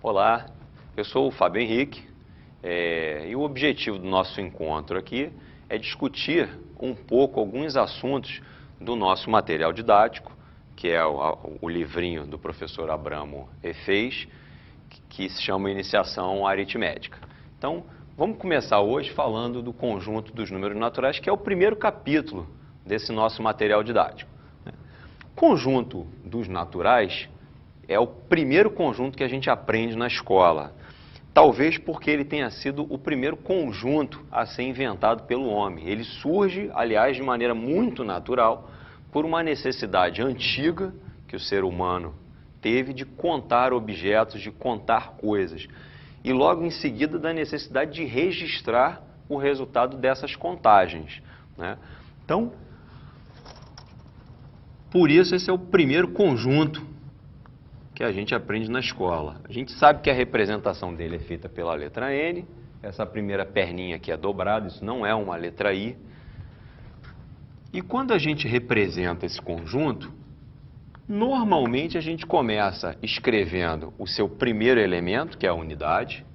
Olá, eu sou o Fábio Henrique e o objetivo do nosso encontro aqui é discutir um pouco alguns assuntos do nosso material didático, que é o livrinho do professor Abramo Efez, que se chama Iniciação Aritmética. Então, vamos começar hoje falando do conjunto dos números naturais, que é o primeiro capítulo desse nosso material didático. O conjunto dos naturais é o primeiro conjunto que a gente aprende na escola. Talvez porque ele tenha sido o primeiro conjunto a ser inventado pelo homem. Ele surge, aliás, de maneira muito natural, por uma necessidade antiga que o ser humano teve de contar objetos, de contar coisas. E logo em seguida da necessidade de registrar o resultado dessas contagens, né? Então, por isso esse é o primeiro conjunto que a gente aprende na escola. A gente sabe que a representação dele é feita pela letra N, essa primeira perninha aqui é dobrada, isso não é uma letra I. E quando a gente representa esse conjunto, normalmente a gente começa escrevendo o seu primeiro elemento, que é a unidade,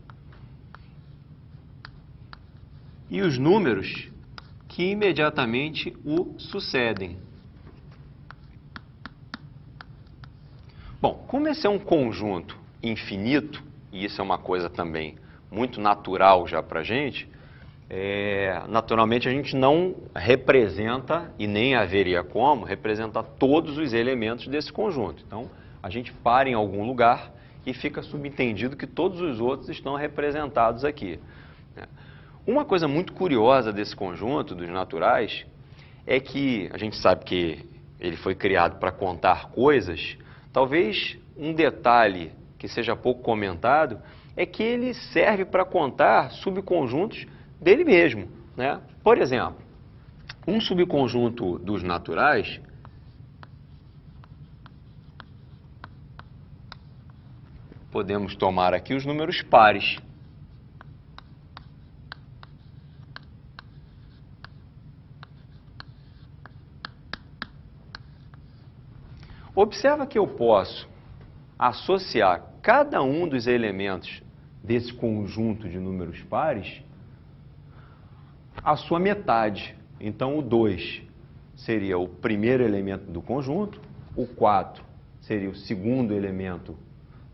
e os números que imediatamente o sucedem. Bom, como esse é um conjunto infinito, e isso é uma coisa também muito natural já para a gente, naturalmente a gente não representa, e nem haveria como, representar todos os elementos desse conjunto. Então, a gente para em algum lugar e fica subentendido que todos os outros estão representados aqui. Uma coisa muito curiosa desse conjunto dos naturais é que a gente sabe que ele foi criado para contar coisas. Talvez um detalhe que seja pouco comentado é que ele serve para contar subconjuntos dele mesmo, né? Por exemplo, um subconjunto dos naturais podemos tomar aqui os números pares. Observa que eu posso associar cada um dos elementos desse conjunto de números pares à sua metade. Então, o 2 seria o primeiro elemento do conjunto, o 4 seria o segundo elemento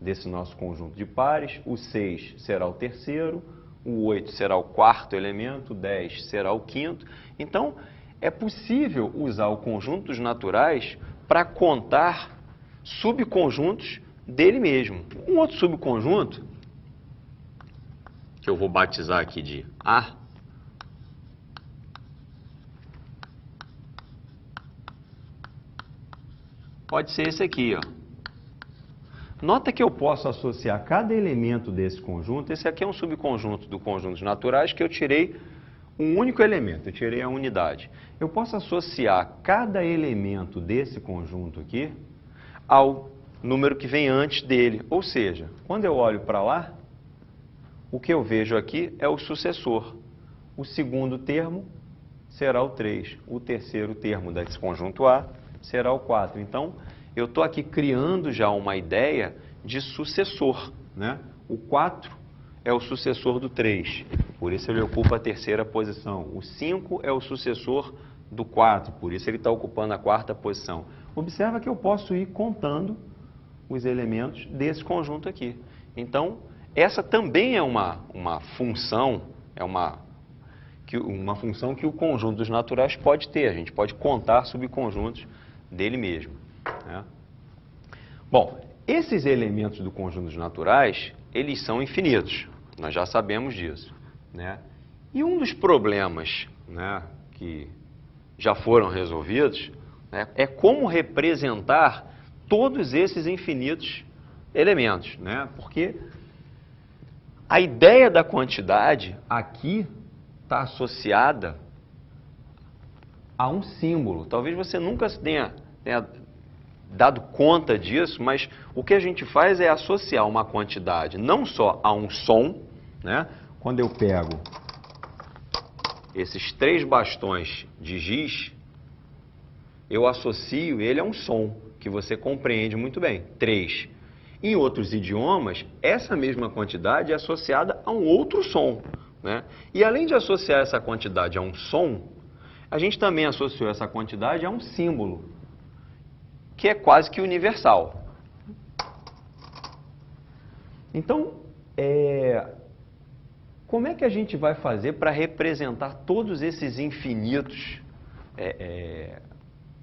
desse nosso conjunto de pares, o 6 será o terceiro, o 8 será o quarto elemento, o 10 será o quinto. Então, é possível usar o conjunto dos naturais para contar subconjuntos dele mesmo. Um outro subconjunto, que eu vou batizar aqui de A, pode ser esse aqui, ó. Nota que eu posso associar cada elemento desse conjunto. Esse aqui é um subconjunto do conjunto dos naturais que eu tirei um único elemento, eu tirei a unidade. Eu posso associar cada elemento desse conjunto aqui ao número que vem antes dele. Ou seja, quando eu olho para lá, o que eu vejo aqui é o sucessor. O segundo termo será o 3. O terceiro termo desse conjunto A será o 4. Então, eu estou aqui criando já uma ideia de sucessor, né? O 4 é o sucessor do 3, por isso ele ocupa a terceira posição. O 5 é o sucessor do 4, por isso ele está ocupando a quarta posição. Observa que eu posso ir contando os elementos desse conjunto aqui. Então, essa também é uma função, uma função que o conjunto dos naturais pode ter. A gente pode contar subconjuntos dele mesmo, né? Bom, esses elementos do conjunto dos naturais, eles são infinitos. Nós já sabemos disso, né? E um dos problemas, né, que já foram resolvidos, né, é como representar todos esses infinitos elementos, né? Porque a ideia da quantidade aqui está associada a um símbolo. Talvez você nunca tenha dado conta disso, mas o que a gente faz é associar uma quantidade não só a um som, né? Quando eu pego esses 3 bastões de giz, eu associo ele a um som, que você compreende muito bem, 3. Em outros idiomas, essa mesma quantidade é associada a um outro som, né? E além de associar essa quantidade a um som, a gente também associou essa quantidade a um símbolo, que é quase que universal. Então, como é que a gente vai fazer para representar todos esses infinitos,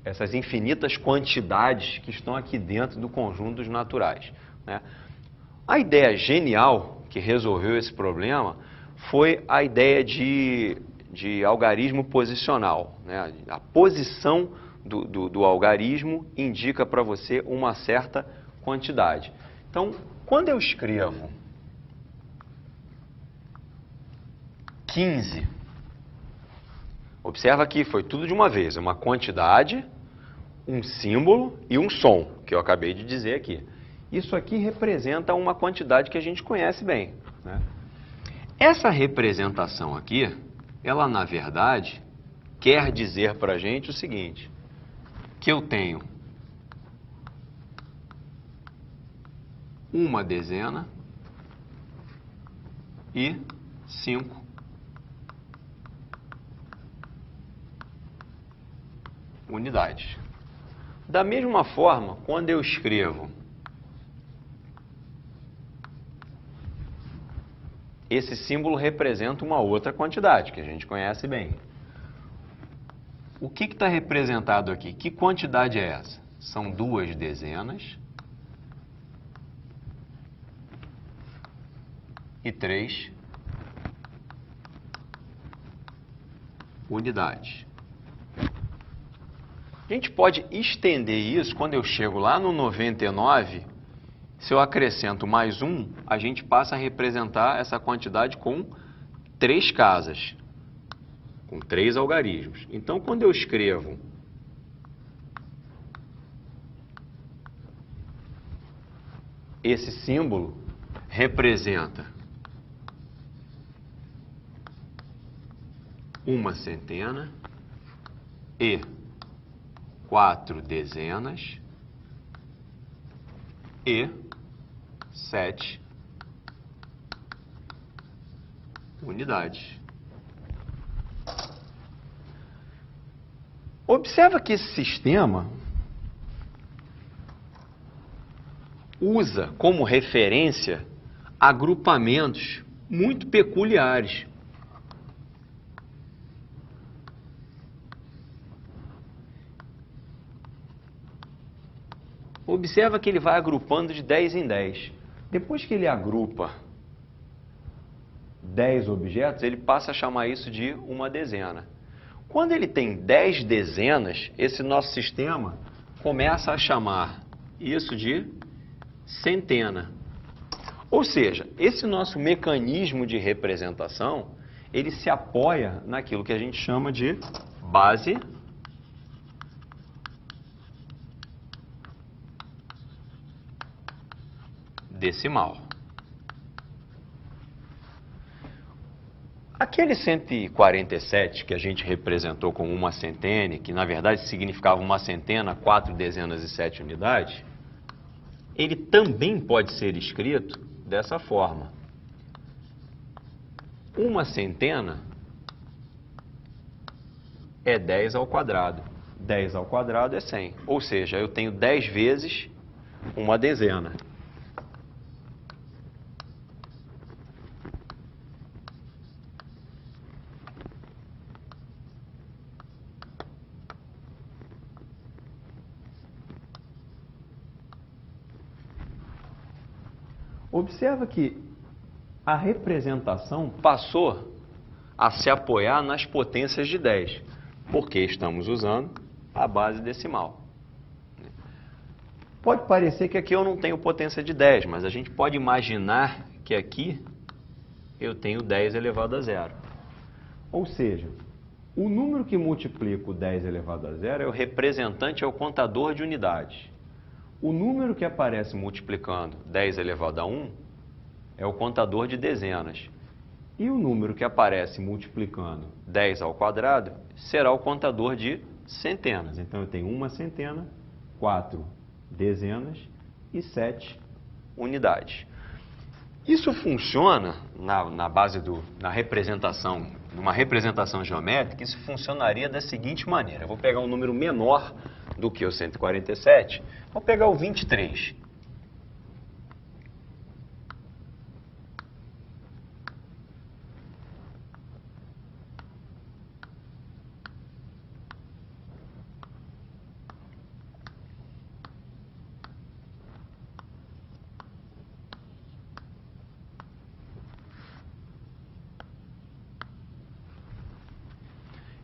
essas infinitas quantidades que estão aqui dentro do conjunto dos naturais, né? A ideia genial que resolveu esse problema foi a ideia de algarismo posicional, né? A posição do algarismo indica para você uma certa quantidade. Então, quando eu escrevo 15, observa que foi tudo de uma vez, uma quantidade, um símbolo e um som, que eu acabei de dizer aqui. Isso aqui representa uma quantidade que a gente conhece bem, né? Essa representação aqui, ela na verdade quer dizer para a gente o seguinte, que eu tenho uma dezena e 5 unidades. Da mesma forma, quando eu escrevo esse símbolo representa uma outra quantidade, que a gente conhece bem. O que está representado aqui? Que quantidade é essa? São 2 dezenas e 3 unidades. A gente pode estender isso quando eu chego lá no 99. Se eu acrescento mais 1, a gente passa a representar essa quantidade com 3 casas, com 3 algarismos. Então, quando eu escrevo esse símbolo, representa uma centena e 4 dezenas e 7 unidades. Observa que esse sistema usa como referência agrupamentos muito peculiares. Observa que ele vai agrupando de 10 em 10. Depois que ele agrupa 10 objetos, ele passa a chamar isso de uma dezena. Quando ele tem 10 dezenas, esse nosso sistema começa a chamar isso de centena. Ou seja, esse nosso mecanismo de representação, ele se apoia naquilo que a gente chama de base decimal. Aquele 147 que a gente representou como uma centena, que na verdade significava uma centena, 4 dezenas e 7 unidades, ele também pode ser escrito dessa forma. Uma centena é 10 ao quadrado. 10 ao quadrado é 100. Ou seja, eu tenho 10 vezes uma dezena. Observa que a representação passou a se apoiar nas potências de 10, porque estamos usando a base decimal. Pode parecer que aqui eu não tenho potência de 10, mas a gente pode imaginar que aqui eu tenho 10 elevado a zero. Ou seja, o número que multiplica o 10 elevado a zero é o representante, é o contador de unidades. O número que aparece multiplicando 10 elevado a 1 é o contador de dezenas. E o número que aparece multiplicando 10 ao quadrado será o contador de centenas. Então, eu tenho uma centena, 4 dezenas e 7 unidades. Isso funciona na representação, numa representação geométrica, isso funcionaria da seguinte maneira. Eu vou pegar um número menor do que o 147, vou pegar o 23.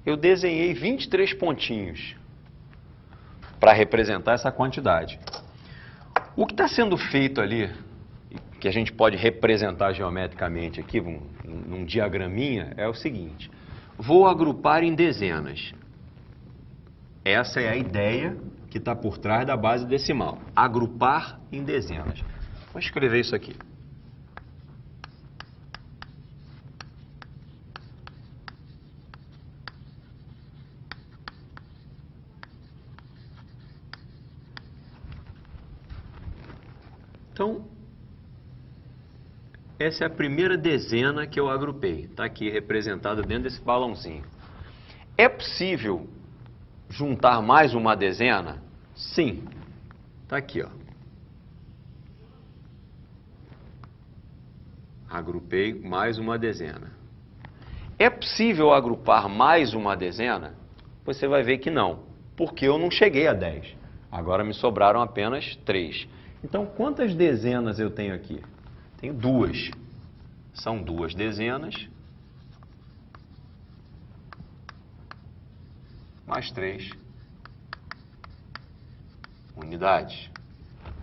Eu desenhei 23 pontinhos para representar essa quantidade. O que está sendo feito ali, que a gente pode representar geometricamente aqui, num diagraminha, é o seguinte. Vou agrupar em dezenas. Essa é a ideia que está por trás da base decimal. Agrupar em dezenas. Vou escrever isso aqui. Então, essa é a primeira dezena que eu agrupei. Está aqui representada dentro desse balãozinho. É possível juntar mais uma dezena? Sim. Está aqui, ó. Agrupei mais uma dezena. É possível agrupar mais uma dezena? Você vai ver que não, porque eu não cheguei a 10. Agora me sobraram apenas 3. Então, quantas dezenas eu tenho aqui? Tenho 2. São 2 dezenas. Mais 3 unidades.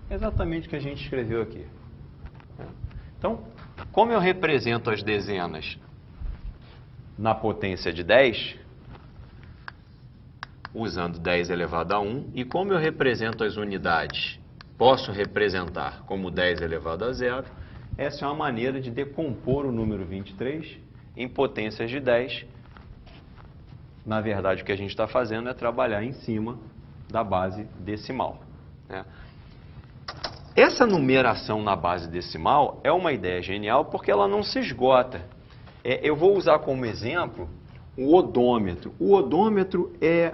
Exatamente o que a gente escreveu aqui. Então, como eu represento as dezenas na potência de 10, usando 10 elevado a 1, e como eu represento as unidades, posso representar como 10 elevado a 0, essa é uma maneira de decompor o número 23 em potências de 10. Na verdade, o que a gente está fazendo é trabalhar em cima da base decimal, né? Essa numeração na base decimal é uma ideia genial porque ela não se esgota. Eu vou usar como exemplo o odômetro. O odômetro é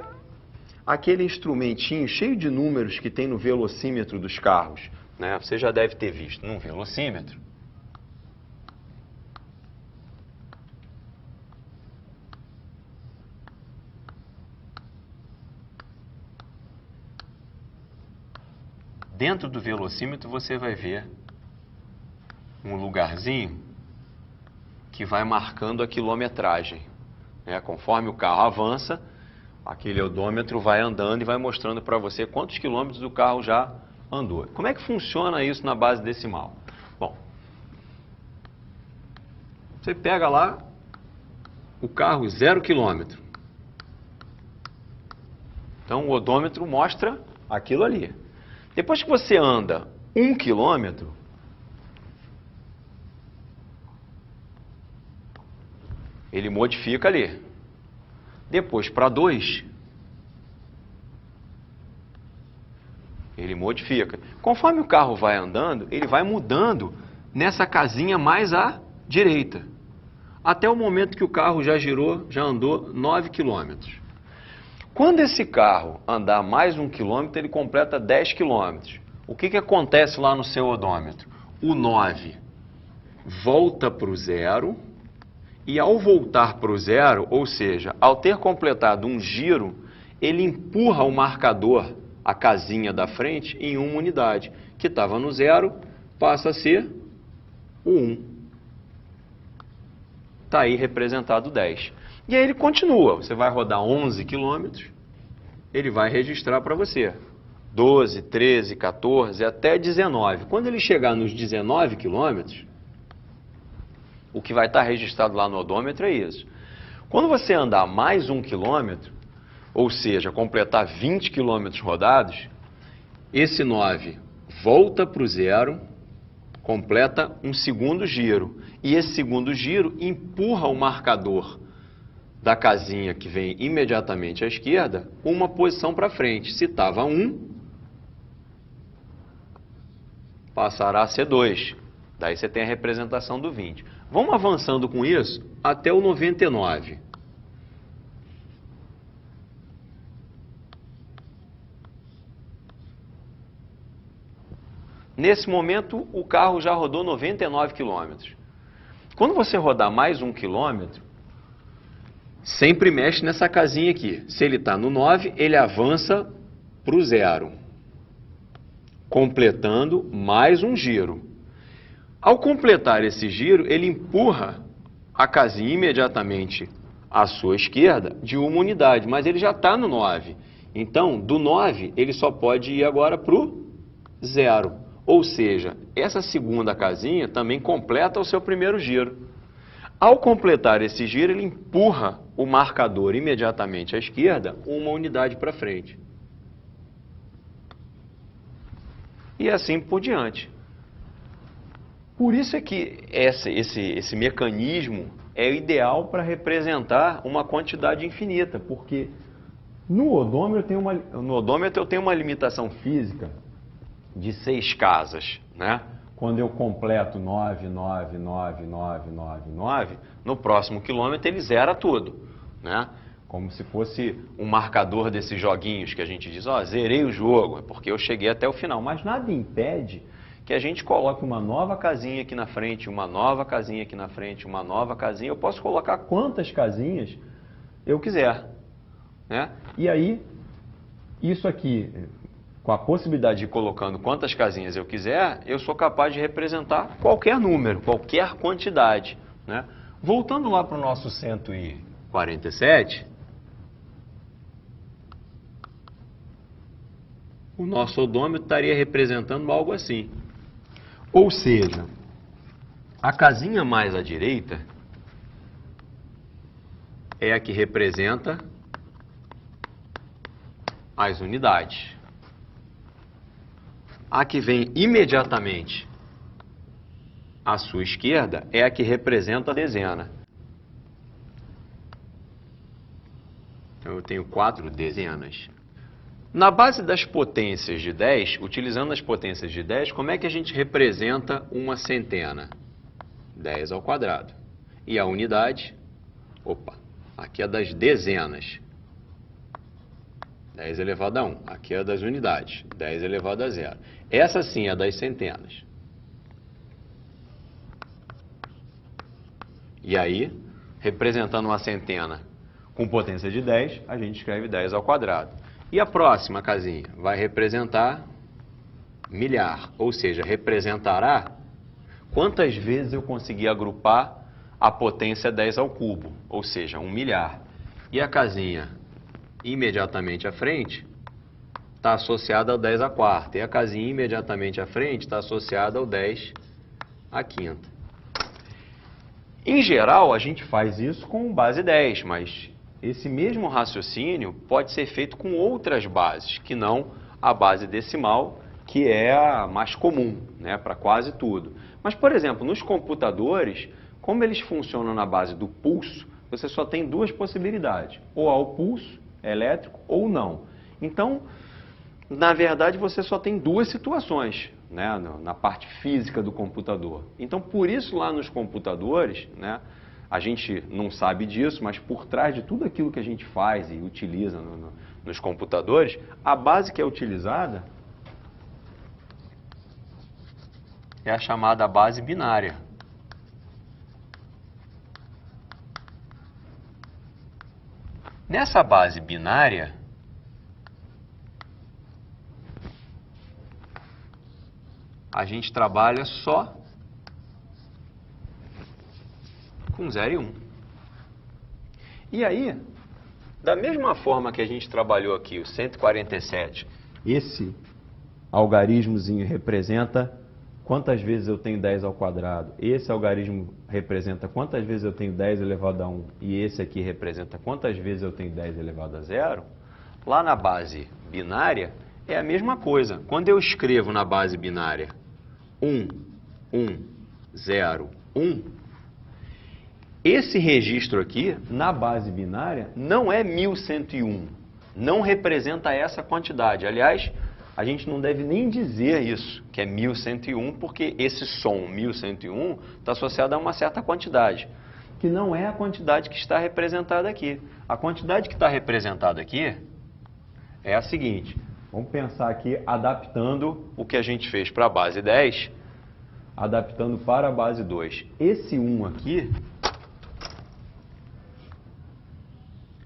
aquele instrumentinho cheio de números que tem no velocímetro dos carros, né? Você já deve ter visto num velocímetro. Dentro do velocímetro você vai ver um lugarzinho que vai marcando a quilometragem, né? Conforme o carro avança, aquele odômetro vai andando e vai mostrando para você quantos quilômetros o carro já andou. Como é que funciona isso na base decimal? Bom, você pega lá o carro 0 km. Então o odômetro mostra aquilo ali. Depois que você anda 1 km, ele modifica ali. Depois para 2, ele modifica. Conforme o carro vai andando, ele vai mudando nessa casinha mais à direita. Até o momento que o carro já girou, já andou 9 km. Quando esse carro andar mais 1 km, ele completa 10 km. O que acontece lá no seu odômetro? O 9 volta para o 0 e ao voltar para o 0, ou seja, ao ter completado um giro, ele empurra o marcador, a casinha da frente, em uma unidade, que estava no 0, passa a ser o 1. Está aí representado 10. E aí ele continua, você vai rodar 11 quilômetros, ele vai registrar para você 12, 13, 14, até 19. Quando ele chegar nos 19 quilômetros, o que vai estar registrado lá no odômetro é isso. Quando você andar mais 1 quilômetro, ou seja, completar 20 quilômetros rodados, esse 9 volta para o 0, completa um segundo giro. E esse segundo giro empurra o marcador da casinha que vem imediatamente à esquerda uma posição para frente. Se estava 1, passará a ser 2. Daí você tem a representação do 20. Vamos avançando com isso até o 99. Nesse momento, o carro já rodou 99 quilômetros. Quando você rodar mais 1 quilômetro, sempre mexe nessa casinha aqui. Se ele está no 9, ele avança para o 0, completando mais um giro. Ao completar esse giro, ele empurra a casinha imediatamente à sua esquerda de 1 unidade, mas ele já está no 9. Então, do 9, ele só pode ir agora para o 0. Ou seja, essa segunda casinha também completa o seu primeiro giro. Ao completar esse giro, ele empurra o marcador imediatamente à esquerda 1 unidade para frente. E assim por diante. Por isso é que esse mecanismo é ideal para representar uma quantidade infinita, porque no odômetro eu tenho uma limitação física de 6 casas, né? Quando eu completo 9, 9, 9, 9, 9, 9, no próximo quilômetro ele zera tudo, né? Como se fosse um marcador desses joguinhos que a gente diz, ó, zerei o jogo, é porque eu cheguei até o final. Mas nada impede que a gente coloque uma nova casinha aqui na frente, uma nova casinha aqui na frente, uma nova casinha. Eu posso colocar quantas casinhas eu quiser, né? E aí, isso aqui, com a possibilidade de ir colocando quantas casinhas eu quiser, eu sou capaz de representar qualquer número, qualquer quantidade, né? Voltando lá para o nosso 147, o nosso odômetro estaria representando algo assim. Ou seja, a casinha mais à direita é a que representa as unidades. A que vem imediatamente à sua esquerda é a que representa a dezena. Então eu tenho 4 dezenas. Na base das potências de 10, utilizando as potências de 10, como é que a gente representa uma centena? 10 ao quadrado. E a unidade? Opa, aqui é das dezenas. 10 elevado a 1. Aqui é das unidades. 10 elevado a 0. Essa sim é das centenas. E aí, representando uma centena com potência de 10, a gente escreve 10 ao quadrado. E a próxima casinha vai representar milhar, ou seja, representará quantas vezes eu consegui agrupar a potência 10 ao cubo, ou seja, 1 milhar. E a casinha imediatamente à frente está associada ao 10 à quarta, e a casinha imediatamente à frente está associada ao 10 à quinta. Em geral, a gente faz isso com base 10, mas esse mesmo raciocínio pode ser feito com outras bases, que não a base decimal, que é a mais comum, né, para quase tudo. Mas, por exemplo, nos computadores, como eles funcionam na base do pulso, você só tem 2 possibilidades, ou ao pulso elétrico ou não. Então, na verdade, você só tem 2 situações, né, na parte física do computador. Então, por isso, lá nos computadores, né, a gente não sabe disso, mas por trás de tudo aquilo que a gente faz e utiliza nos computadores, a base que é utilizada é a chamada base binária. Nessa base binária, a gente trabalha só com 0 e 1. E aí, da mesma forma que a gente trabalhou aqui o 147, esse algarismozinho representa quantas vezes eu tenho 10 ao quadrado, esse algarismo representa quantas vezes eu tenho 10 elevado a 1, e esse aqui representa quantas vezes eu tenho 10 elevado a 0, lá na base binária é a mesma coisa. Quando eu escrevo na base binária 1, 1, 0, 1, esse registro aqui, na base binária, não é 1101. Não representa essa quantidade. Aliás, a gente não deve nem dizer isso, que é 1101, porque esse som 1101 está associado a uma certa quantidade, que não é a quantidade que está representada aqui. A quantidade que está representada aqui é a seguinte. Vamos pensar aqui adaptando o que a gente fez para a base 10, adaptando para a base 2. Esse 1 aqui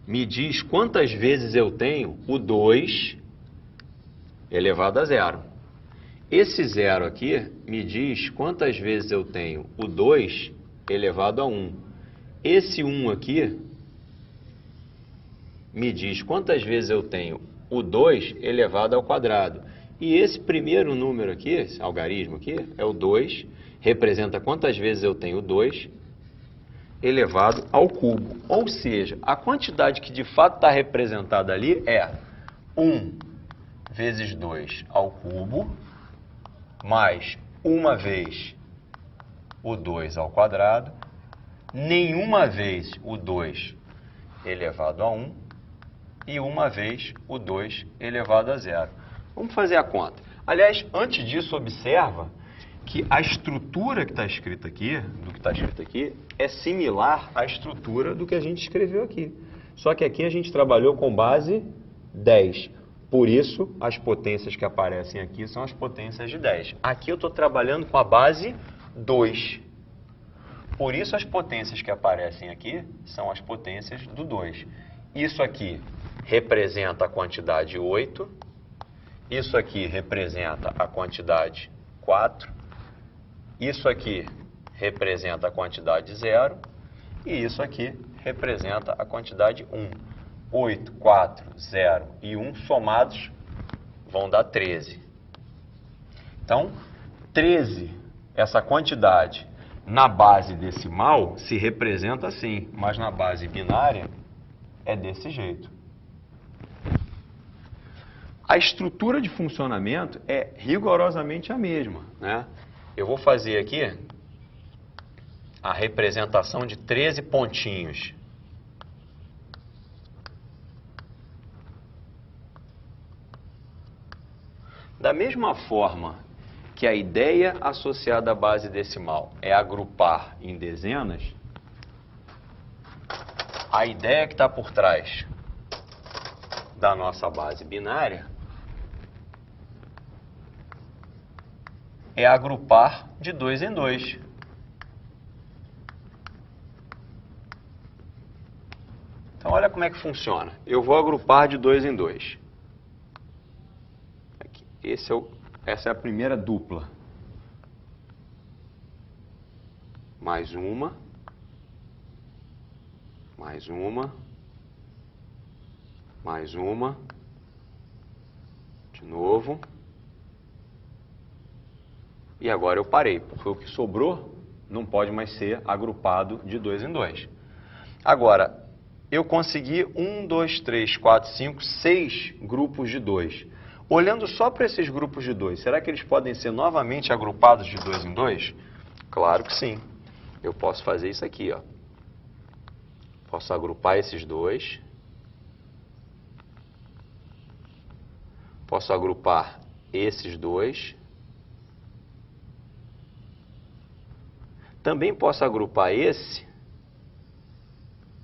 me diz quantas vezes eu tenho o 2 elevado a zero. Esse 0 aqui me diz quantas vezes eu tenho o 2 elevado a 1. Esse 1 aqui me diz quantas vezes eu tenho o 2 elevado ao quadrado. E esse primeiro número aqui, esse algarismo aqui, é o 2, representa quantas vezes eu tenho o 2 elevado ao cubo. Ou seja, a quantidade que de fato está representada ali é 1 vezes 2 ao cubo, mais uma vez o 2 ao quadrado, nenhuma vez o 2 elevado a 1 e uma vez o 2 elevado a zero. Vamos fazer a conta. Aliás, antes disso, observa que a estrutura que está escrita aqui, é similar à estrutura do que a gente escreveu aqui. Só que aqui a gente trabalhou com base 10. Por isso, as potências que aparecem aqui são as potências de 10. Aqui eu estou trabalhando com a base 2. Por isso, as potências que aparecem aqui são as potências do 2. Isso aqui representa a quantidade 8. Isso aqui representa a quantidade 4. Isso aqui representa a quantidade 0. E isso aqui representa a quantidade 1. 8, 4, 0 e 1 somados vão dar 13. Então, 13, essa quantidade na base decimal se representa assim, mas na base binária é desse jeito. A estrutura de funcionamento é rigorosamente a mesma, né? Eu vou fazer aqui a representação de 13 pontinhos. Da mesma forma que a ideia associada à base decimal é agrupar em dezenas, a ideia que está por trás da nossa base binária é agrupar de 2 em 2. Então, olha como é que funciona. Eu vou agrupar de 2 em 2. Aqui. Essa é a primeira dupla. Mais uma. Mais uma. Mais uma. De novo. E agora eu parei, porque o que sobrou não pode mais ser agrupado de 2 em 2. Agora, eu consegui 1, 2, 3, 4, 5, 6 grupos de 2. Olhando só para esses grupos de 2, será que eles podem ser novamente agrupados de 2 em 2? Claro que sim. Eu posso fazer isso aqui, ó. Posso agrupar esses 2. Posso agrupar esses 2. Também posso agrupar esse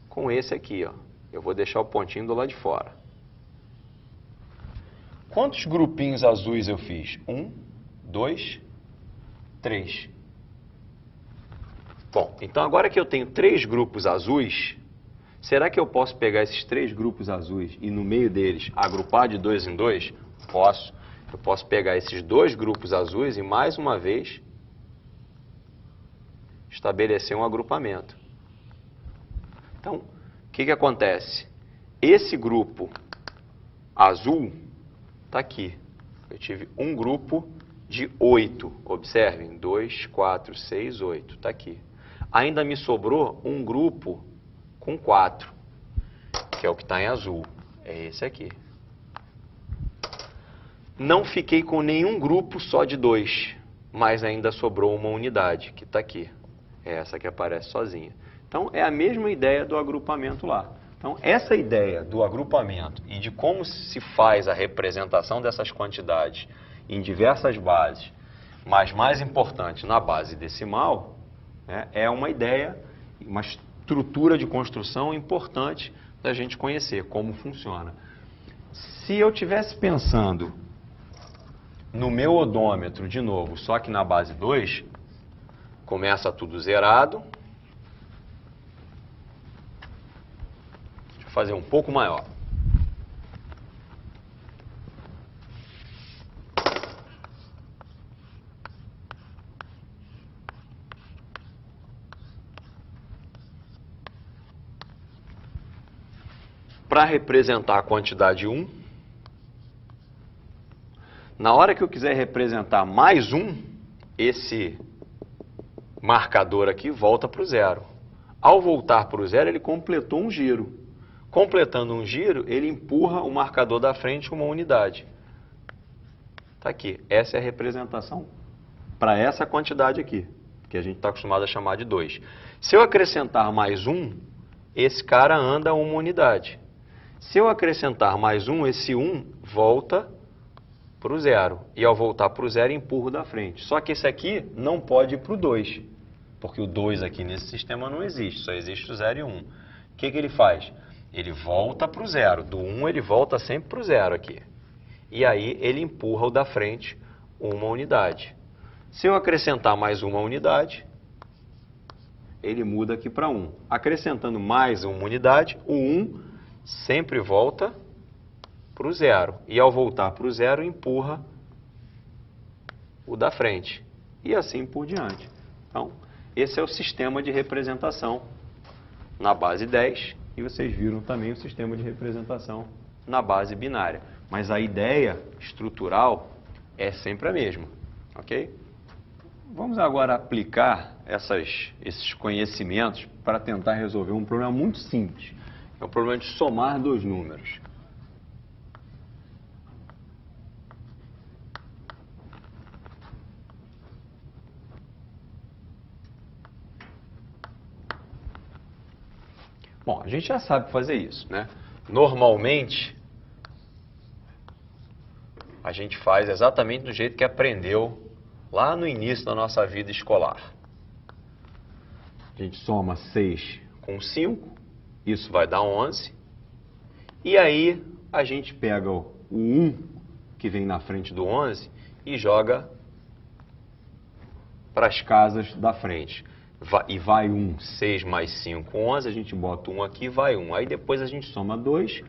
com esse aqui, ó. Eu vou deixar o pontinho do lado de fora. Quantos grupinhos azuis eu fiz? 1, 2, 3. Bom, então agora que eu tenho 3 grupos azuis, será que eu posso pegar esses 3 grupos azuis e no meio deles agrupar de 2 em 2? Posso. Eu posso pegar esses 2 grupos azuis e mais uma vez estabelecer um agrupamento. Então, o que acontece? Esse grupo azul está aqui. Eu tive um grupo de 8. Observem, 2, 4, 6, 8. Está aqui. Ainda me sobrou um grupo com 4, que é o que está em azul. É esse aqui. Não fiquei com nenhum grupo só de 2, mas ainda sobrou uma unidade, que está aqui. É essa que aparece sozinha. Então, é a mesma ideia do agrupamento lá. Então, essa ideia do agrupamento e de como se faz a representação dessas quantidades em diversas bases, mas mais importante, na base decimal, né, é uma ideia, uma estrutura de construção importante da gente conhecer como funciona. Se eu estivesse pensando no meu odômetro, de novo, só que na base 2, começa tudo zerado. Deixa eu fazer um pouco maior. Para representar a quantidade 1, na hora que eu quiser representar mais 1, esse marcador aqui volta para o 0. Ao voltar para o 0, ele completou um giro. Completando um giro, ele empurra o marcador da frente uma unidade. Está aqui. Essa é a representação para essa quantidade aqui, que a gente está acostumado a chamar de 2. Se eu acrescentar mais 1, esse cara anda uma unidade. Se eu acrescentar mais 1, esse 1 volta para o 0. E ao voltar para o 0, empurro da frente. Só que esse aqui não pode ir para o 2. Porque o 2 aqui nesse sistema não existe. Só existe o 0 e o 1. O que ele faz? Ele volta para o 0. Do 1 ele volta sempre para o 0 aqui. E aí ele empurra o da frente uma unidade. Se eu acrescentar mais uma unidade, ele muda aqui para 1. Acrescentando mais uma unidade, o 1 sempre volta para o 0. E ao voltar para o 0, empurra o da frente. E assim por diante. Então, esse é o sistema de representação na base 10. E vocês viram também o sistema de representação na base binária. Mas a ideia estrutural é sempre a mesma. Ok? Vamos agora aplicar esses conhecimentos para tentar resolver um problema muito simples. É o problema de somar dois números. Bom, a gente já sabe fazer isso, né? Normalmente, a gente faz exatamente do jeito que aprendeu lá no início da nossa vida escolar. A gente soma 6 com 5. Isso vai dar 11. E aí, a gente pega o 1, que vem na frente do 11, e joga para as casas da frente. E vai 1, 6 mais 5, 11, a gente bota 1 aqui, vai 1. Aí depois a gente soma 2,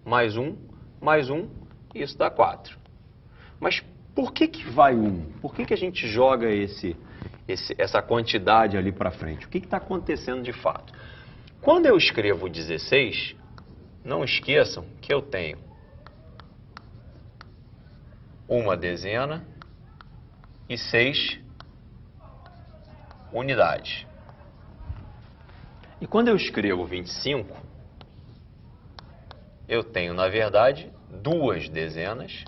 mais 1, e isso dá 4. Mas por que vai 1? Por que a gente joga essa quantidade ali para frente? O que está acontecendo de fato? Quando eu escrevo 16, não esqueçam que eu tenho uma dezena e 6 unidades. E quando eu escrevo 25, eu tenho, na verdade, 2 dezenas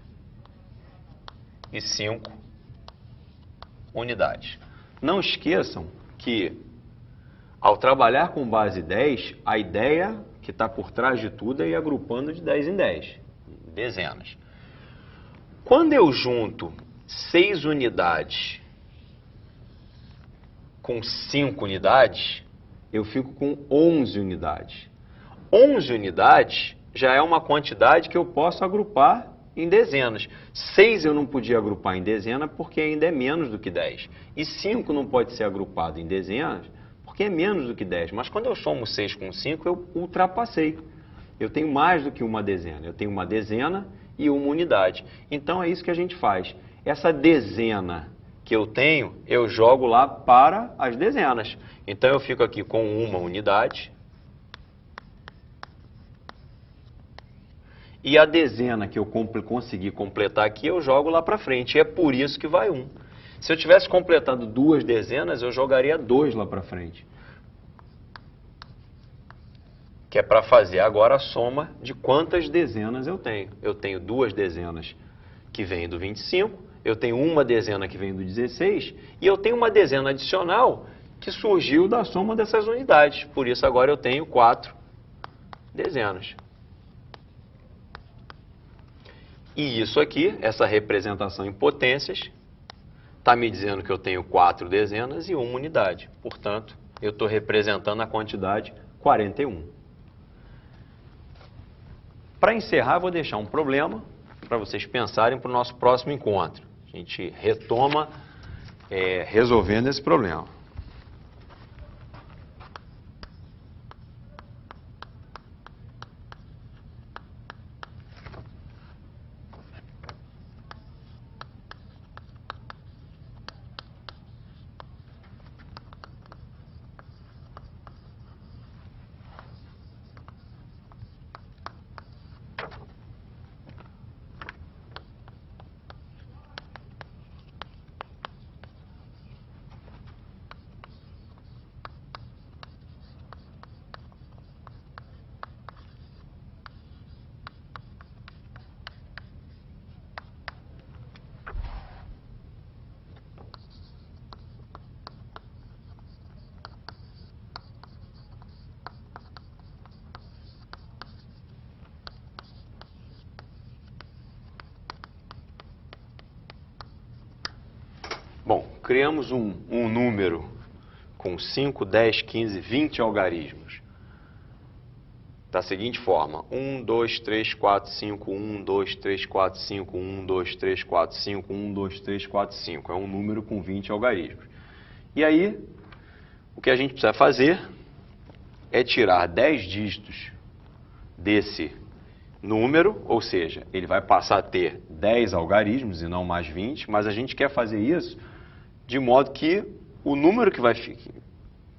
e 5 unidades. Não esqueçam que, ao trabalhar com base 10, a ideia que está por trás de tudo é ir agrupando de 10 em 10, dezenas. Quando eu junto 6 unidades com 5 unidades, eu fico com 11 unidades. 11 unidades já é uma quantidade que eu posso agrupar em dezenas. 6 eu não podia agrupar em dezena porque ainda é menos do que 10. E 5 não pode ser agrupado em dezenas porque é menos do que 10. Mas quando eu somo 6 com 5, eu ultrapassei. Eu tenho mais do que uma dezena. Eu tenho uma dezena e uma unidade. Então é isso que a gente faz. Essa dezena que eu tenho, eu jogo lá para as dezenas. Então eu fico aqui com uma unidade. E a dezena que eu consegui completar aqui, eu jogo lá para frente. E é por isso que vai 1. Se eu tivesse completado 2 dezenas, eu jogaria 2 lá para frente. Que é para fazer agora a soma de quantas dezenas eu tenho. Eu tenho 2 dezenas que vêm do 25, eu tenho uma dezena que vem do 16, e eu tenho uma dezena adicional que surgiu da soma dessas unidades. Por isso agora eu tenho 4 dezenas. E isso aqui, essa representação em potências, está me dizendo que eu tenho 4 dezenas e 1 unidade. Portanto, eu estou representando a quantidade 41. Para encerrar, eu vou deixar um problema para vocês pensarem para o nosso próximo encontro. A gente retoma resolvendo esse problema. Bom, criamos um número com 5, 10, 15, 20 algarismos. Da seguinte forma: 1, 2, 3, 4, 5, 1, 2, 3, 4, 5, 1, 2, 3, 4, 5, 1, 2, 3, 4, 5. É um número com 20 algarismos. E aí, o que a gente precisa fazer é tirar 10 dígitos desse número, ou seja, ele vai passar a ter 10 algarismos e não mais 20, mas a gente quer fazer isso de modo que o número que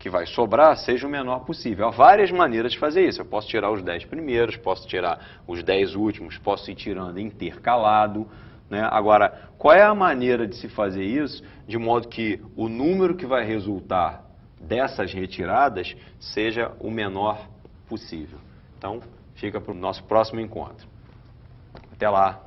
vai sobrar seja o menor possível. Há várias maneiras de fazer isso. Eu posso tirar os 10 primeiros, posso tirar os 10 últimos, posso ir tirando intercalado, né? Agora, qual é a maneira de se fazer isso de modo que o número que vai resultar dessas retiradas seja o menor possível? Então, fica para o nosso próximo encontro. Até lá!